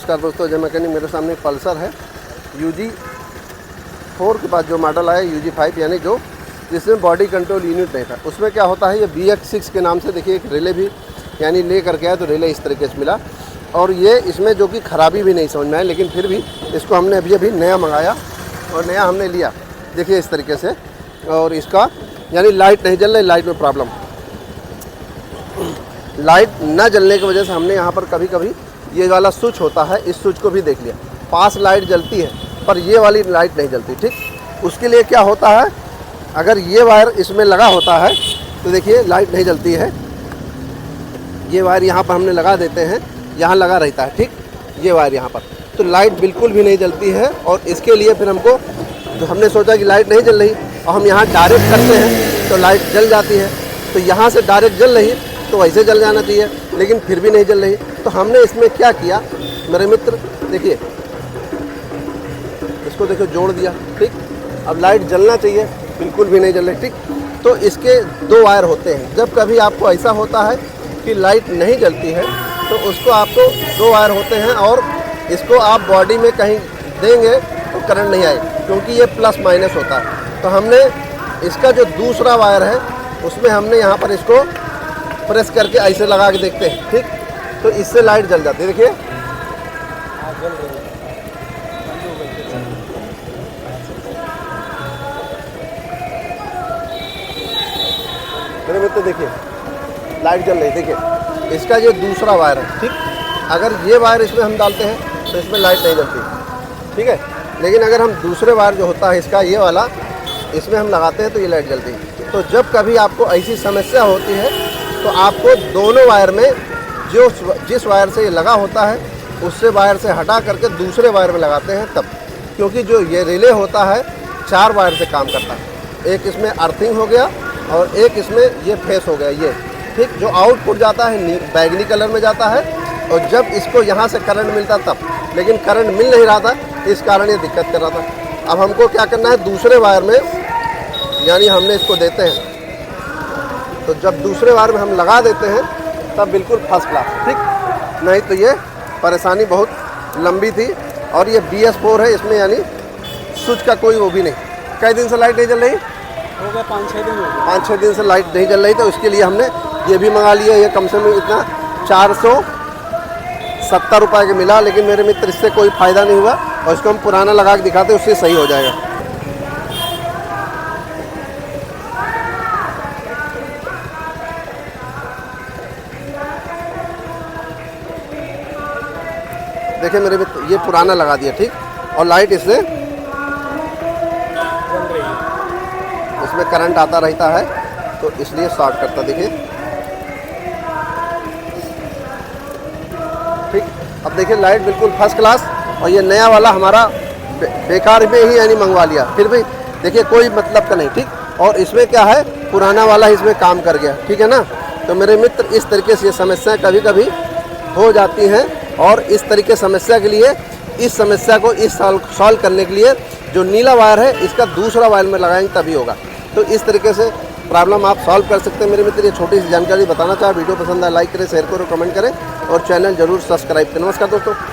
नमस्कार दोस्तों, जय मैकेनिक। मेरे सामने पल्सर है UG 4 के बाद जो मॉडल आया UG 5, यानी जो जिसमें बॉडी कंट्रोल यूनिट नहीं था। उसमें क्या होता है, ये BX6 के नाम से देखिए एक रिले भी यानी ले करके आया, तो रिले इस तरीके से मिला। और ये इसमें जो कि ख़राबी भी नहीं समझ में आई, लेकिन फिर भी इसको हमने अभी नया मंगाया और नया हमने लिया। देखिए इस तरीके से, और इसका यानी लाइट नहीं जल रही, लाइट में प्रॉब्लम, लाइट न जलने की वजह से हमने यहाँ पर कभी कभी ये वाला स्विच होता है, इस स्विच को भी देख लिया। पास लाइट जलती है पर ये वाली लाइट नहीं जलती। ठीक, उसके लिए क्या होता है, अगर ये वायर इसमें लगा होता है तो देखिए लाइट नहीं जलती है। ये वायर यहाँ पर हमने लगा देते हैं, यहाँ लगा रहता है। ठीक, ये वायर यहाँ पर, तो लाइट बिल्कुल भी नहीं जलती है। और इसके लिए फिर हमको, जो हमने सोचा कि लाइट नहीं जल रही और हम यहाँ डायरेक्ट करते हैं तो लाइट जल जाती है, तो यहाँ से डायरेक्ट जल रही तो वैसे जल जाना चाहिए, लेकिन फिर भी नहीं जल रही। तो हमने इसमें क्या किया मेरे मित्र, देखिए इसको देखो जोड़ दिया। ठीक, अब लाइट जलना चाहिए, बिल्कुल भी नहीं जल रही। ठीक, तो इसके दो वायर होते हैं। जब कभी आपको ऐसा होता है कि लाइट नहीं जलती है तो उसको आपको दो वायर होते हैं, और इसको आप बॉडी में कहीं देंगे तो करंट नहीं आएगा, क्योंकि ये प्लस माइनस होता है। तो हमने इसका जो दूसरा वायर है उसमें हमने यहाँ पर इसको प्रेस करके ऐसे लगा के देखते हैं। ठीक, तो इससे लाइट जल जाती है। देखिए मेरे मित्र, देखिए लाइट जल रही। देखिए इसका ये दूसरा वायर है। ठीक, अगर ये वायर इसमें हम डालते हैं तो इसमें लाइट नहीं जलती। ठीक है, लेकिन अगर हम दूसरे वायर जो होता है इसका, ये वाला, इसमें हम लगाते हैं तो ये लाइट जलती है। तो जब कभी आपको ऐसी समस्या होती है तो आपको दोनों वायर में जो जिस वायर से ये लगा होता है उससे वायर से हटा करके दूसरे वायर में लगाते हैं तब, क्योंकि जो ये रिले होता है 4 वायर से काम करता है। एक इसमें अर्थिंग हो गया और एक इसमें ये फेस हो गया ये। ठीक, जो आउटपुट जाता है बैगनी कलर में जाता है, और जब इसको यहाँ से करंट मिलता तब, लेकिन करंट मिल नहीं रहा था, इस कारण ये दिक्कत कर रहा था। अब हमको क्या करना है, दूसरे वायर में यानी हमने इसको देते हैं, तो जब दूसरे वायर में हम लगा देते हैं तब बिल्कुल फर्स्ट क्लास। ठीक, नहीं तो ये परेशानी बहुत लंबी थी। और ये BS4 है, इसमें यानी स्विच का कोई वो भी नहीं। कई दिन से लाइट नहीं जल रही, हो गया 5-6 दिन हो गए। 5-6 दिन से लाइट नहीं जल रही, तो उसके लिए हमने ये भी मंगा लिया। ये कम से कम इतना 470 रुपये का मिला, लेकिन मेरे मित्र इससे कोई फ़ायदा नहीं हुआ, और इसको हम पुराना लगा के दिखाते, उससे सही हो जाएगा। देखिए मेरे मित्र, ये पुराना लगा दिया। ठीक, और लाइट इससे इसमें करंट आता रहता है, तो इसलिए शॉर्ट करता। देखिए ठीक, अब देखिए लाइट बिल्कुल फर्स्ट क्लास। और ये नया वाला हमारा बेकार में ही यानी मंगवा लिया, फिर भी देखिए कोई मतलब का नहीं। ठीक, और इसमें क्या है, पुराना वाला इसमें काम कर गया। ठीक है ना। तो मेरे मित्र, इस तरीके से ये समस्याएं कभी कभी हो जाती हैं, और इस तरीके समस्या के लिए, इस समस्या को इस साल सॉल्व करने के लिए जो नीला वायर है इसका दूसरा वायर में लगाएंगे तभी होगा। तो इस तरीके से प्रॉब्लम आप सॉल्व कर सकते हैं। मेरे मित्र, ये छोटी सी जानकारी बताना चाहा। वीडियो पसंद आए लाइक करें, शेयर करें, कमेंट करें, और चैनल जरूर सब्सक्राइब करें। नमस्कार दोस्तों।